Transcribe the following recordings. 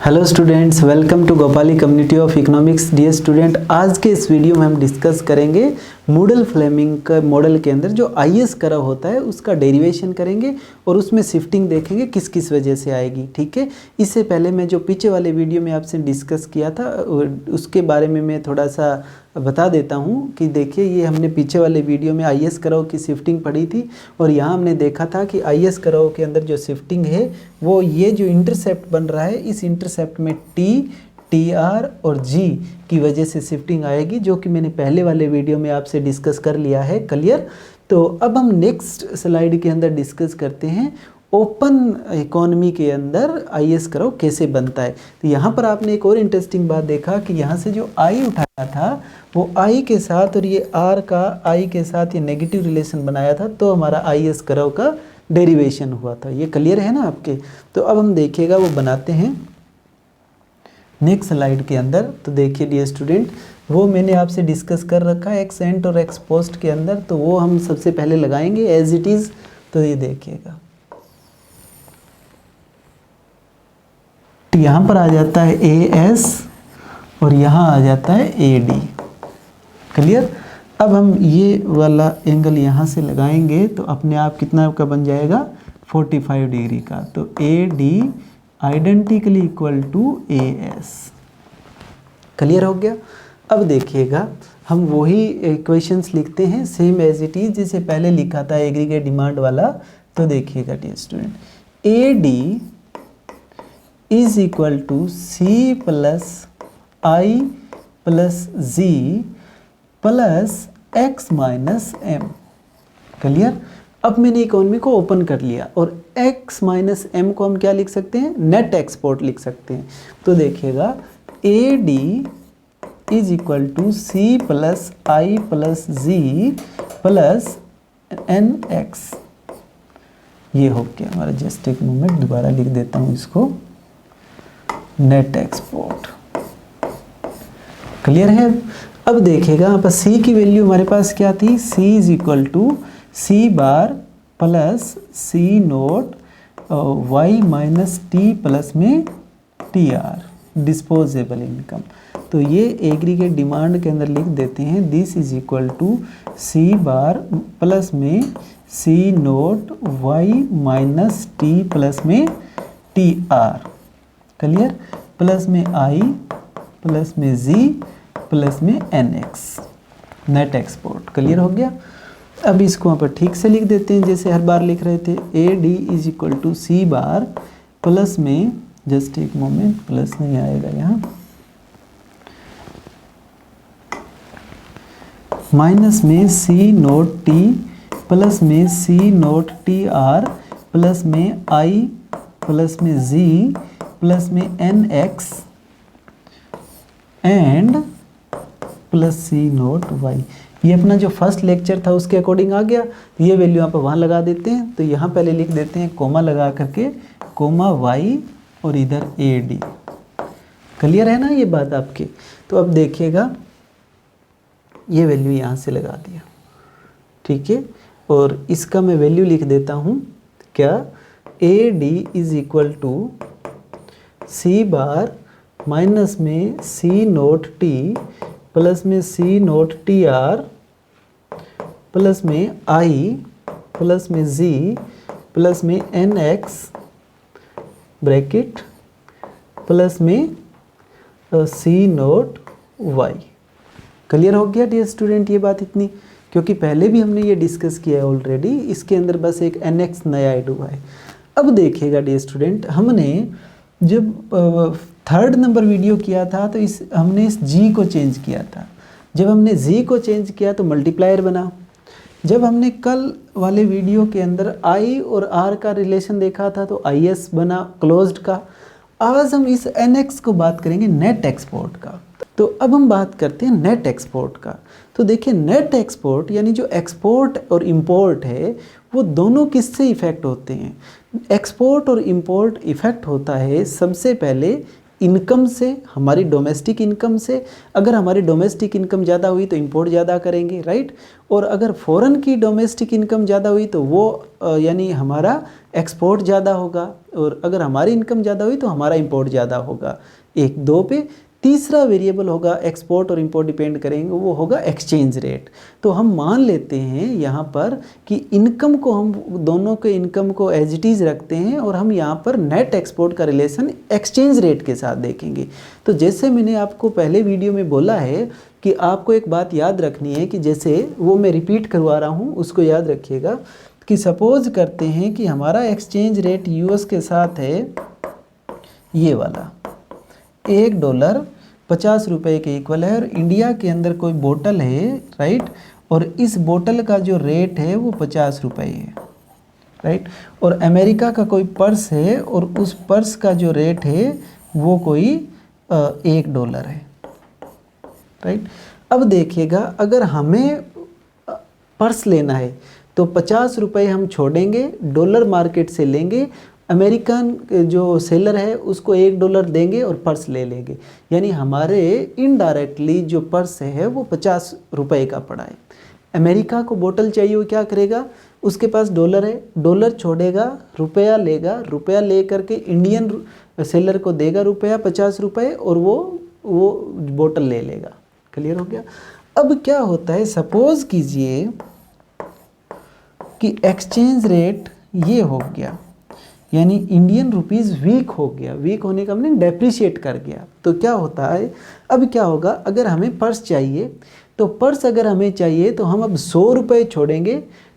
Hello students, welcome to Gopali community of economics. Dear student, आज के इस वीडियो में हम डिस्कस करेंगे मूडल फ्लेमिंग का मॉडल के अंदर जो आईएस कर्व होता है उसका डेरिवेशन करेंगे और उसमें शिफ्टिंग देखेंगे किस किस वजह से आएगी। ठीक है, इससे पहले मैं जो पीछे वाले वीडियो में आपसे डिस्कस किया था उसके बारे में मैं थोड़ा सा बता देता हूँ कि देखिए, ये हमने पीछे वाले वीडियो में आईएस कर्व की शिफ्टिंग पढ़ी थी और यहाँ हमने देखा था कि आईएस कर्व के अंदर जो शिफ्टिंग है वो ये जो इंटरसेप्ट बन रहा है, इस इंटरसेप्ट में टी आर और जी की वजह से शिफ्टिंग आएगी, जो कि मैंने पहले वाले वीडियो में आपसे डिस्कस कर लिया है। क्लियर? तो अब हम नेक्स्ट स्लाइड के अंदर डिस्कस करते हैं ओपन इकोनॉमी के अंदर आईएस कर्व कैसे बनता है। तो यहाँ पर आपने एक और इंटरेस्टिंग बात देखा कि यहाँ से जो आई उठाया था वो आई के साथ और ये आर का आई के साथ ये नेगेटिव रिलेशन बनाया था, तो हमारा आईएस कर्व का डेरिवेशन हुआ था। ये क्लियर है ना आपके? तो अब हम देखिएगा वो बनाते हैं नेक्स्ट स्लाइड के अंदर। तो देखिए डियर स्टूडेंट, वो मैंने आपसे डिस्कस कर रखा है एक्स एंट और एक्स पोस्ट के अंदर, तो वो हम सबसे पहले लगाएंगे एज इट इज़। तो ये देखिएगा, यहाँ पर आ जाता है ए एस और यहाँ आ जाता है ए डी। क्लियर? अब हम ये वाला एंगल यहाँ से लगाएंगे तो अपने आप कितना का बन जाएगा, 45 डिग्री का। तो A D identically equal to A S. Clear हो गया? अब देखिएगा, हम वही इक्वेशंस लिखते हैं सेम एज इट इज जैसे पहले लिखा था एग्रीगेट डिमांड वाला। तो देखिएगा dear student, A D is equal to C plus I plus G plus X minus M. Clear? अब मैंने इकोनॉमी को ओपन कर लिया और x माइनस एम को हम क्या लिख सकते हैं, नेट एक्सपोर्ट लिख सकते हैं। तो देखिएगा, A D is equal to C plus I plus G plus N X. ये हो गया हमारा। जस्ट एक मोमेंट, दोबारा लिख देता हूँ इसको, नेट एक्सपोर्ट। क्लियर है? अब देखिएगा यहाँ पर सी की वैल्यू हमारे पास क्या थी, C is equal to C bar plus C note Y minus T plus में टी आर, डिस्पोजेबल इनकम। तो ये एग्रीगेट डिमांड के अंदर लिख देते हैं, this is equal to C bar plus में C note Y minus T plus में टी आर। क्लियर? प्लस में आई प्लस में जी प्लस में N X, net export. Clear हो गया? अब इसको यहाँ पर ठीक से लिख देते हैं जैसे हर बार लिख रहे थे, A D is equal to C bar plus में, जस्ट एक मोमेंट, प्लस नहीं आएगा यहाँ, माइनस में सी नोट टी प्लस में C naught T R plus में आई प्लस में जी प्लस में N X and plus C note Y. ये अपना जो फर्स्ट लेक्चर था उसके अकॉर्डिंग आ गया। ये वैल्यू यहाँ पर वहाँ लगा देते हैं। तो यहाँ पहले लिख देते हैं कोमा लगा करके, कोमा वाई और इधर ए डी। क्लियर है ना ये बात आपकी? तो अब देखिएगा, ये वैल्यू यहाँ से लगा दिया। ठीक है, और इसका मैं वैल्यू लिख देता हूँ क्या, A D is equal to C bar minus में सी नोट टी प्लस में C naught T R plus में आई प्लस में जी प्लस में एन एक्स ब्रैकेट प्लस में सी नोट वाई। क्लियर हो गया डियर स्टूडेंट ये बात इतनी? क्योंकि पहले भी हमने ये डिस्कस किया है ऑलरेडी, इसके अंदर बस एक एन एक्स नया ऐड हुआ है। अब देखिएगा डियर स्टूडेंट, हमने जब थर्ड नंबर वीडियो किया था तो हमने इस जी को चेंज किया था। जब हमने जी को चेंज किया तो मल्टीप्लायर बना। जब हमने कल वाले वीडियो के अंदर आई और आर का रिलेशन देखा था तो आई एस बना क्लोज्ड का। आज हम इस एन एक्स को बात करेंगे नेट एक्सपोर्ट का। तो अब हम बात करते हैं नेट एक्सपोर्ट का। तो देखिए, नेट एक्सपोर्ट यानी जो एक्सपोर्ट और इंपोर्ट है वो दोनों किससे इफ़ेक्ट होते हैं? एक्सपोर्ट और इंपोर्ट इफ़ेक्ट होता है सबसे पहले इनकम से, हमारी डोमेस्टिक इनकम से, अगर हमारी डोमेस्टिक इनकम ज़्यादा हुई तो इंपोर्ट ज़्यादा करेंगे, राइट। और अगर फ़ॉरेन की डोमेस्टिक इनकम ज़्यादा हुई तो वो यानी हमारा एक्सपोर्ट ज़्यादा होगा, और अगर हमारी इनकम ज़्यादा हुई तो हमारा इंपोर्ट ज़्यादा होगा। 1 2 पे। तीसरा वेरिएबल होगा एक्सपोर्ट और इंपोर्ट डिपेंड करेंगे, वो होगा एक्सचेंज रेट। तो हम मान लेते हैं यहाँ पर कि इनकम को, हम दोनों के इनकम को एज इट इज़ रखते हैं, और हम यहाँ पर नेट एक्सपोर्ट का रिलेशन एक्सचेंज रेट के साथ देखेंगे। तो जैसे मैंने आपको पहले वीडियो में बोला है कि आपको एक बात याद रखनी है, कि जैसे वो मैं रिपीट करवा रहा हूँ, उसको याद रखिएगा कि सपोज करते हैं कि हमारा एक्सचेंज रेट यूएस के साथ है ये वाला, $1 50 रुपये के इक्वल है, और इंडिया के अंदर कोई बोतल है, राइट, और इस बोतल का जो रेट है वो 50 रुपये है, राइट। और अमेरिका का कोई पर्स है और उस पर्स का जो रेट है वो कोई $1 है, राइट। अब देखिएगा, अगर हमें पर्स लेना है तो 50 रुपये हम छोड़ेंगे, डॉलर मार्केट से लेंगे, अमेरिकन जो सेलर है उसको $1 देंगे और पर्स ले लेंगे, यानी हमारे इनडायरेक्टली जो पर्स है वो 50 रुपये का पड़ा है। अमेरिका को बोतल चाहिए, वो क्या करेगा, उसके पास डॉलर है, डॉलर छोड़ेगा, रुपया लेगा, रुपया ले करके इंडियन सेलर को देगा रुपया 50 रुपये, और वो बोतल ले लेगा। क्लियर हो गया। अब क्या होता है, सपोज कीजिए कि एक्सचेंज रेट ये हो गया, यानी इंडियन रुपीज़ वीक हो गया, वीक होने का मतलब डेप्रिशिएट कर गया। तो क्या होता है, अब क्या होगा, अगर हमें पर्स चाहिए तो पर्स अगर हमें चाहिए तो हम अब 100 रुपये छोड़ेंगे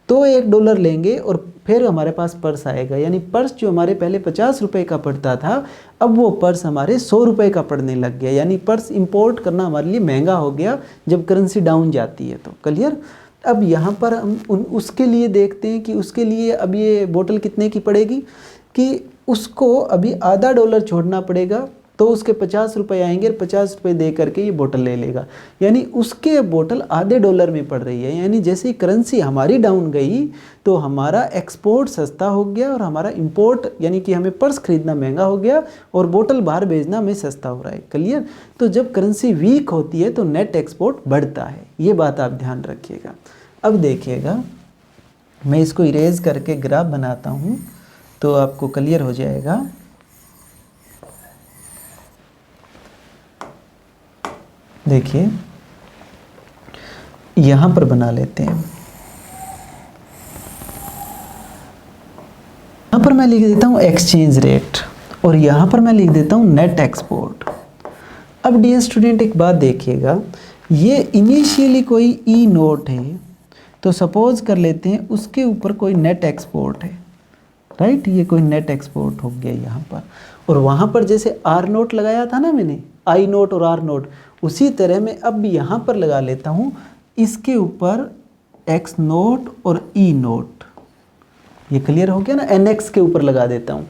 तो $1 लेंगे, और फिर हमारे पास पर्स आएगा, यानी पर्स जो हमारे पहले 50 रुपये का पड़ता था, अब वो पर्स हमारे 100 रुपये का पड़ने लग गया, यानी पर्स इंपोर्ट करना हमारे लिए महंगा हो गया जब करेंसी डाउन जाती है। तो क्लियर। अब यहाँ पर हम उसके लिए देखते हैं कि उसके लिए अब ये बोतल कितने की पड़ेगी, कि उसको अभी $0.5 छोड़ना पड़ेगा, तो उसके 50 रुपये आएंगे, 50 रुपये दे करके ये बोतल ले लेगा, यानी उसके बोतल $0.5 में पड़ रही है। यानी जैसे ही करेंसी हमारी डाउन गई तो हमारा एक्सपोर्ट सस्ता हो गया और हमारा इंपोर्ट, यानी कि हमें पर्स खरीदना महंगा हो गया और बोतल बाहर भेजना हमें सस्ता हो रहा है। क्लियर। तो जब करेंसी वीक होती है तो नेट एक्सपोर्ट बढ़ता है, ये बात आप ध्यान रखिएगा। अब देखिएगा, मैं इसको इरेज करके ग्राफ बनाता हूँ तो आपको क्लियर हो जाएगा। देखिए यहाँ पर बना लेते हैं, यहाँ पर मैं लिख देता हूँ एक्सचेंज रेट और यहाँ पर मैं लिख देता हूँ नेट एक्सपोर्ट। अब डियर स्टूडेंट एक बात देखिएगा, ये इनिशियली कोई ई नोट है, तो सपोज कर लेते हैं उसके ऊपर कोई नेट एक्सपोर्ट है, राइट। ये कोई नेट एक्सपोर्ट हो गया यहाँ पर, और वहाँ पर जैसे आर नोट लगाया था ना मैंने, आई नोट और आर नोट, उसी तरह मैं अब यहाँ पर लगा लेता हूँ इसके ऊपर एक्स नोट और ई नोट। ये क्लियर हो गया ना, एनएक्स के ऊपर लगा देता हूँ।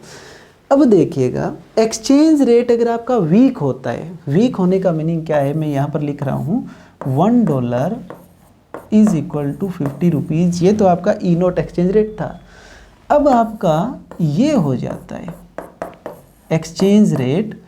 अब देखिएगा, एक्सचेंज रेट अगर आपका वीक होता है, वीक होने का मीनिंग क्या है, मैं यहाँ पर लिख रहा हूँ $1 इज इक्वल टू 50 रुपीज़। ये तो आपका ई नोट एक्सचेंज रेट था। अब आपका ये हो जाता है एक्सचेंज रेट,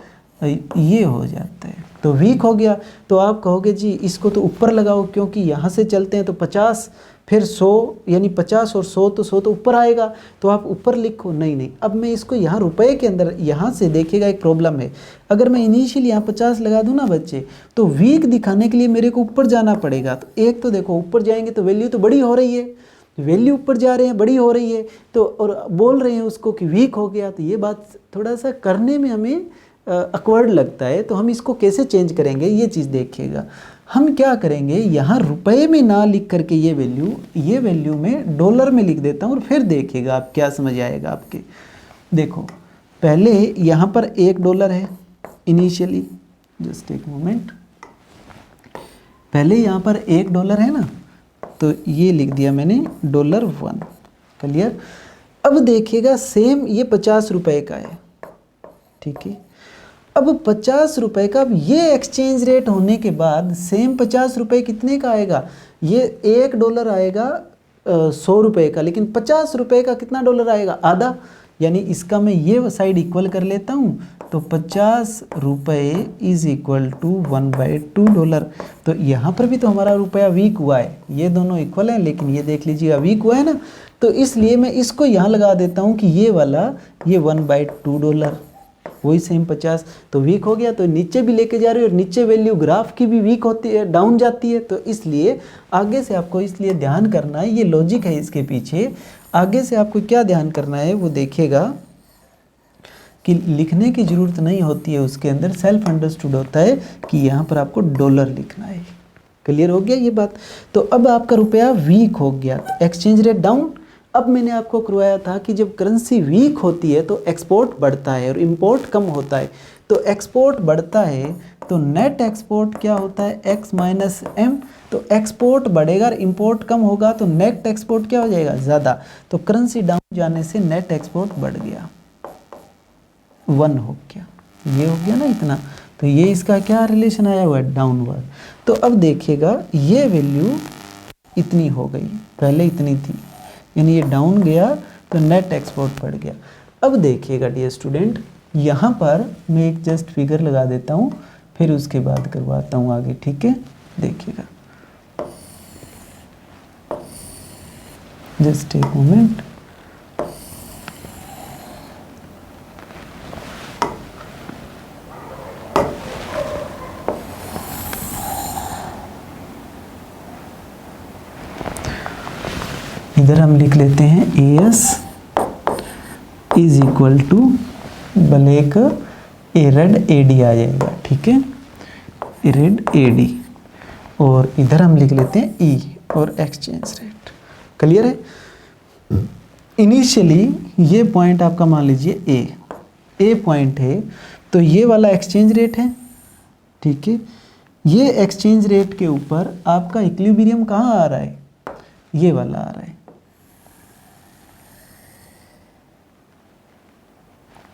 ये हो जाता है, तो वीक हो गया। तो आप कहोगे जी इसको तो ऊपर लगाओ, क्योंकि यहाँ से चलते हैं तो 50 फिर 100, यानी 50 और 100 तो 100 तो ऊपर आएगा, तो आप ऊपर लिखो। नहीं नहीं, अब मैं इसको यहाँ रुपए के अंदर, यहाँ से देखिएगा एक प्रॉब्लम है, अगर मैं इनिशियली यहाँ 50 लगा दूँ ना बच्चे, तो वीक दिखाने के लिए मेरे को ऊपर जाना पड़ेगा। तो एक तो देखो ऊपर जाएंगे तो वैल्यू तो बड़ी हो रही है, वैल्यू ऊपर जा रहे हैं, बड़ी हो रही है, तो और बोल रहे हैं उसको कि वीक हो गया, तो ये बात थोड़ा सा करने में हमें अकवर्ड लगता है। तो हम इसको कैसे चेंज करेंगे, ये चीज़ देखिएगा। हम क्या करेंगे, यहाँ रुपए में ना लिख करके ये वैल्यू मैं डॉलर में लिख देता हूँ, और फिर देखिएगा आप क्या समझ आएगा आपके। देखो पहले यहाँ पर $1 है इनिशियली, जस्ट एक मोमेंट, पहले यहाँ पर $1 है ना, तो ये लिख दिया मैंने $1। क्लियर। अब देखिएगा सेम ये 50 रुपये का है, ठीक है। अब 50 रुपये का, अब ये एक्सचेंज रेट होने के बाद सेम 50 रुपये कितने का आएगा, ये $1 आएगा 100 रुपये का, लेकिन 50 रुपये का कितना डॉलर आएगा, आधा। यानी इसका मैं ये साइड इक्वल कर लेता हूँ, तो 50 रुपये इज इक्वल टू $1/2। तो यहाँ पर भी तो हमारा रुपया वीक हुआ है, ये दोनों इक्वल हैं, लेकिन ये देख लीजिएगा वीक हुआ है ना, तो इसलिए मैं इसको यहाँ लगा देता हूँ कि ये वाला ये $1/2, वही सेम 50 तो वीक हो गया, तो नीचे भी लेके जा रहे हो और नीचे वैल्यू ग्राफ की भी वीक होती है, डाउन जाती है। तो इसलिए आगे से आपको इसलिए ध्यान करना है, ये लॉजिक है इसके पीछे। आगे से आपको क्या ध्यान करना है वो देखिएगा कि लिखने की ज़रूरत नहीं होती है, उसके अंदर सेल्फ अंडरस्टूड होता है कि यहाँ पर आपको डॉलर लिखना है। क्लियर हो गया ये बात। तो अब आपका रुपया वीक हो गया, तो एक्सचेंज रेट डाउन। अब मैंने आपको करवाया था कि जब करेंसी वीक होती है तो एक्सपोर्ट बढ़ता है और इंपोर्ट कम होता है। तो एक्सपोर्ट बढ़ता है तो नेट एक्सपोर्ट क्या होता है, x माइनस एम। तो एक्सपोर्ट बढ़ेगा और इंपोर्ट कम होगा तो नेट एक्सपोर्ट क्या हो जाएगा, ज़्यादा। तो करेंसी डाउन जाने से नेट एक्सपोर्ट बढ़ गया, 1 हो गया, ये हो गया ना इतना। तो ये इसका क्या रिलेशन आया हुआ है, डाउनवर्ड। तो अब देखिएगा ये वैल्यू इतनी हो गई, पहले इतनी थी, यानी ये डाउन गया तो नेट एक्सपोर्ट बढ़ गया। अब देखिएगा डियर स्टूडेंट, यहाँ पर मैं एक जस्ट फिगर लगा देता हूँ, फिर उसके बाद करवाता हूँ आगे, ठीक है। देखिएगा जस्ट एक मोमेंट। इधर हम लिख लेते हैं AS is equal to black एरेड AD आ जाएगा, ठीक है, एरेड AD। और इधर हम लिख लेते हैं E और एक्सचेंज रेट। क्लियर है। इनिशियली ये पॉइंट आपका मान लीजिए A पॉइंट है, तो ये वाला एक्सचेंज रेट है, ठीक है। ये एक्सचेंज रेट के ऊपर आपका इक्विलिब्रियम कहाँ आ रहा है, ये वाला आ रहा है,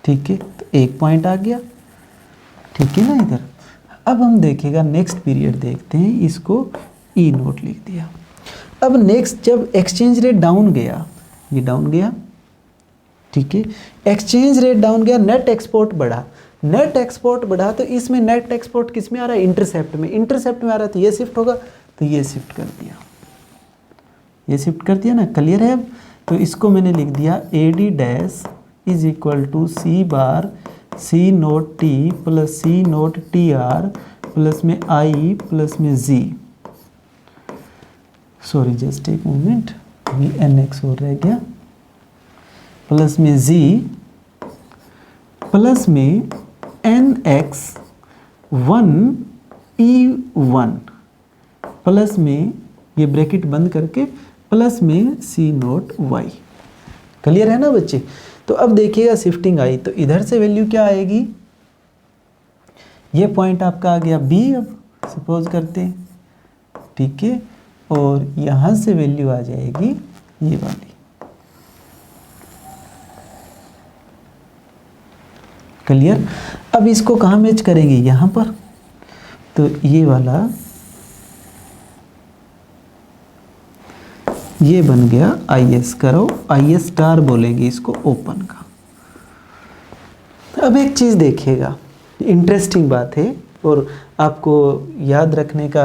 ठीक है। तो एक पॉइंट आ गया, ठीक है ना इधर। अब हम देखेगा नेक्स्ट पीरियड देखते हैं, इसको E नोट लिख दिया। अब नेक्स्ट जब एक्सचेंज रेट डाउन गया, ये डाउन गया, ठीक है, एक्सचेंज रेट डाउन गया, नेट एक्सपोर्ट बढ़ा, नेट एक्सपोर्ट बढ़ा, तो इसमें नेट एक्सपोर्ट किस में आ रहा है, इंटरसेप्ट में, इंटरसेप्ट में आ रहा है, तो ये शिफ्ट होगा, तो ये शिफ्ट कर दिया, ये शिफ्ट कर दिया ना। क्लियर है। अब तो इसको मैंने लिख दिया AD dash is equal to C bar C naught T plus C naught TR plus में I प्लस में Z, सॉरी जस्ट एक मोमेंट, ये NX हो रह गया, प्लस में Z प्लस में NX 1 E1 प्लस में ये ब्रैकेट बंद करके प्लस में C नोट Y। क्लियर है ना बच्चे। तो अब देखिएगा शिफ्टिंग आई, तो इधर से वैल्यू क्या आएगी, ये पॉइंट आपका आ गया B, अब सपोज करते हैं, ठीक है, और यहाँ से वैल्यू आ जाएगी ये वाली। क्लियर। अब इसको कहाँ मैच करेंगे, यहाँ पर, तो ये वाला ये बन गया IS करो, IS स्टार बोलेंगे इसको ओपन का। अब एक चीज़ देखिएगा, इंटरेस्टिंग बात है और आपको याद रखने का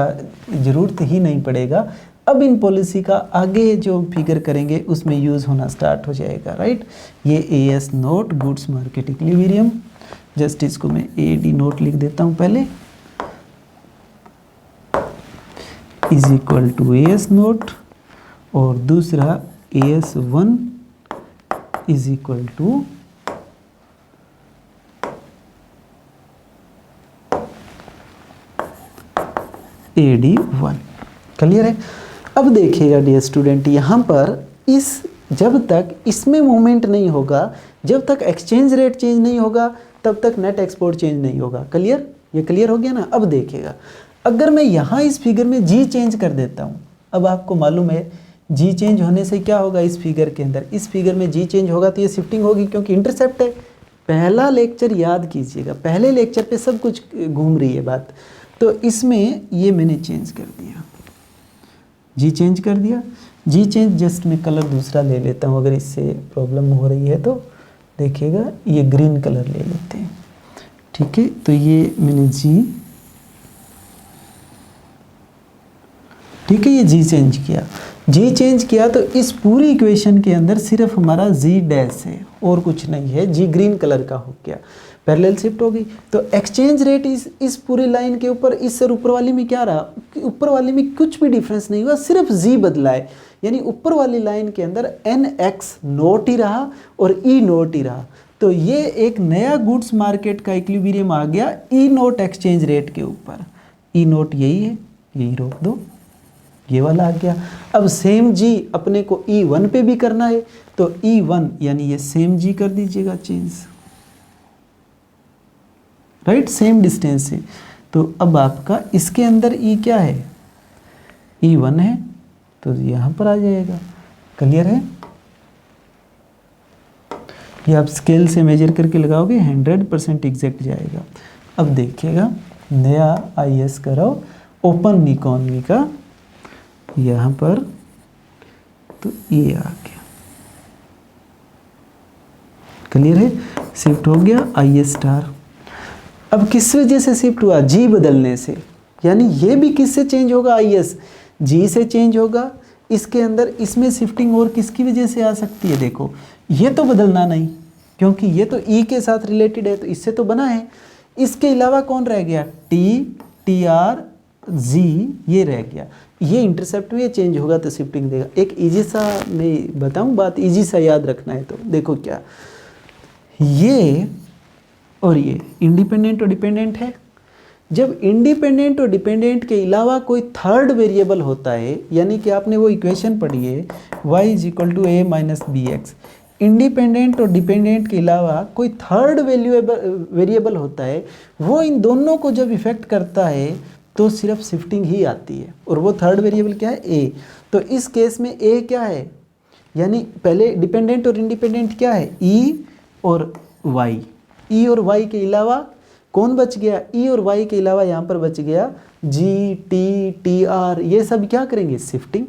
ज़रूरत ही नहीं पड़ेगा। अब इन पॉलिसी का आगे जो फिगर करेंगे उसमें यूज़ होना स्टार्ट हो जाएगा, राइट। ये AS naught goods market equilibrium, just इसको मैं AD नोट लिख देता हूँ पहले, is equal to AS naught, और दूसरा AS1 is equal to AD1। Clear है। अब देखिएगा डियर स्टूडेंट, यहाँ पर इस जब तक इसमें मूवमेंट नहीं होगा, जब तक एक्सचेंज रेट चेंज नहीं होगा, तब तक नेट एक्सपोर्ट चेंज नहीं होगा। क्लियर, ये क्लियर हो गया ना। अब देखिएगा, अगर मैं यहाँ इस फिगर में G चेंज कर देता हूँ, अब आपको मालूम है G चेंज होने से क्या होगा, इस फिगर के अंदर, इस फिगर में G चेंज होगा तो ये शिफ्टिंग होगी, क्योंकि इंटरसेप्ट है। पहला लेक्चर याद कीजिएगा, पहले लेक्चर पे सब कुछ घूम रही है बात। तो इसमें ये मैंने चेंज कर दिया, G चेंज कर दिया। G चेंज जस्ट मैं कलर दूसरा ले लेता हूँ, अगर इससे प्रॉब्लम हो रही है तो देखिएगा ये ग्रीन कलर ले लेते हैं, ठीक है। तो ये मैंने जी, ठीक है, ये जी चेंज किया, जी चेंज किया तो इस पूरी इक्वेशन के अंदर सिर्फ हमारा जी डैश है और कुछ नहीं है, जी ग्रीन कलर का हो गया, पैरेलल शिफ्ट हो गई। तो एक्सचेंज रेट इस पूरी लाइन के ऊपर, इस सर ऊपर वाली में क्या रहा, ऊपर वाली में कुछ भी डिफरेंस नहीं हुआ, सिर्फ जी बदला है, यानी ऊपर वाली लाइन के अंदर NX नोट ही रहा और E नोट ही रहा। तो ये एक नया गुड्स मार्केट का इक्विलिब्रियम आ गया E नोट एक्सचेंज रेट के ऊपर। E नोट यही है, यही रोक दो, ये वाला आ गया। अब सेम जी अपने को E1 पे भी करना है, तो E1 यानी ये सेम जी कर दीजिएगा चेंज, राइट, सेम डिस्टेंस है। तो अब आपका इसके अंदर E क्या है, E1 है, तो यहाँ पर आ जाएगा। क्लियर है? ये आप स्केल से मेजर करके लगाओगे 100% एग्जैक्ट जाएगा। अब देखिएगा नया IS करो ओपन इकोनॉमी का, यहाँ पर तो ये आ गया। क्लियर है? शिफ्ट हो गया IS स्टार। अब किस वजह से शिफ्ट हुआ, जी बदलने से, यानी ये भी किससे चेंज होगा, IS जी से चेंज होगा। इसके अंदर इसमें शिफ्टिंग और किसकी वजह से आ सकती है, देखो ये तो बदलना नहीं क्योंकि ये तो E के साथ रिलेटेड है, तो इससे तो बना है। इसके अलावा कौन रह गया, T, TR, G ये रह गया। ये इंटरसेप्ट में चेंज होगा तो शिफ्टिंग देगा। एक इजी सा मैं बताऊं बात, इजी सा याद रखना है, तो देखो क्या, ये और ये इंडिपेंडेंट और डिपेंडेंट है। जब इंडिपेंडेंट और डिपेंडेंट के अलावा कोई थर्ड वेरिएबल होता है, यानी कि आपने वो इक्वेशन पढ़ी है y = a - bx, इंडिपेंडेंट और डिपेंडेंट के अलावा कोई थर्ड वेरिएबल होता है, वो इन दोनों को जब इफेक्ट करता है तो सिर्फ शिफ्टिंग ही आती है। और वो थर्ड वेरिएबल क्या है, a। तो इस केस में a क्या है, यानी पहले डिपेंडेंट और इंडिपेंडेंट क्या है, e और y। e और y के अलावा कौन बच गया, E और Y के अलावा यहाँ पर बच गया G, T, TR, ये सब क्या करेंगे, शिफ्टिंग।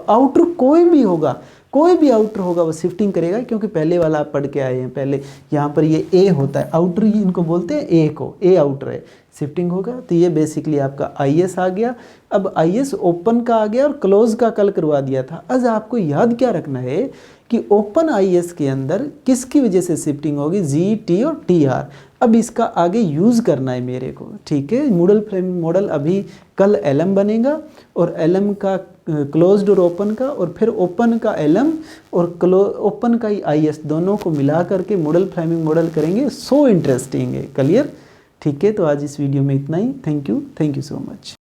आउटर कोई भी होगा, कोई भी आउटर होगा वो शिफ्टिंग करेगा, क्योंकि पहले वाला आप पढ़ के आए हैं। पहले यहाँ पर ये A होता है, आउटर ही इनको बोलते हैं, A को, A आउटर है, शिफ्टिंग होगा। तो ये बेसिकली आपका IS आ गया। अब IS ओपन का आ गया और क्लोज का कल करवा दिया था। आज आपको याद क्या रखना है कि ओपन IS के अंदर किसकी वजह से शिफ्टिंग होगी, G, T और TR। अब इसका आगे यूज़ करना है मेरे को, ठीक है। मूडल फ्रेमिंग मॉडल अभी कल LM बनेगा, और LM का क्लोज्ड और ओपन का, और फिर ओपन का LM और ओपन का ही IS, दोनों को मिला करके मूडल फ्रेमिंग मॉडल करेंगे। सो इंटरेस्टिंग है। क्लियर? ठीक है, तो आज इस वीडियो में इतना ही। Thank you so much.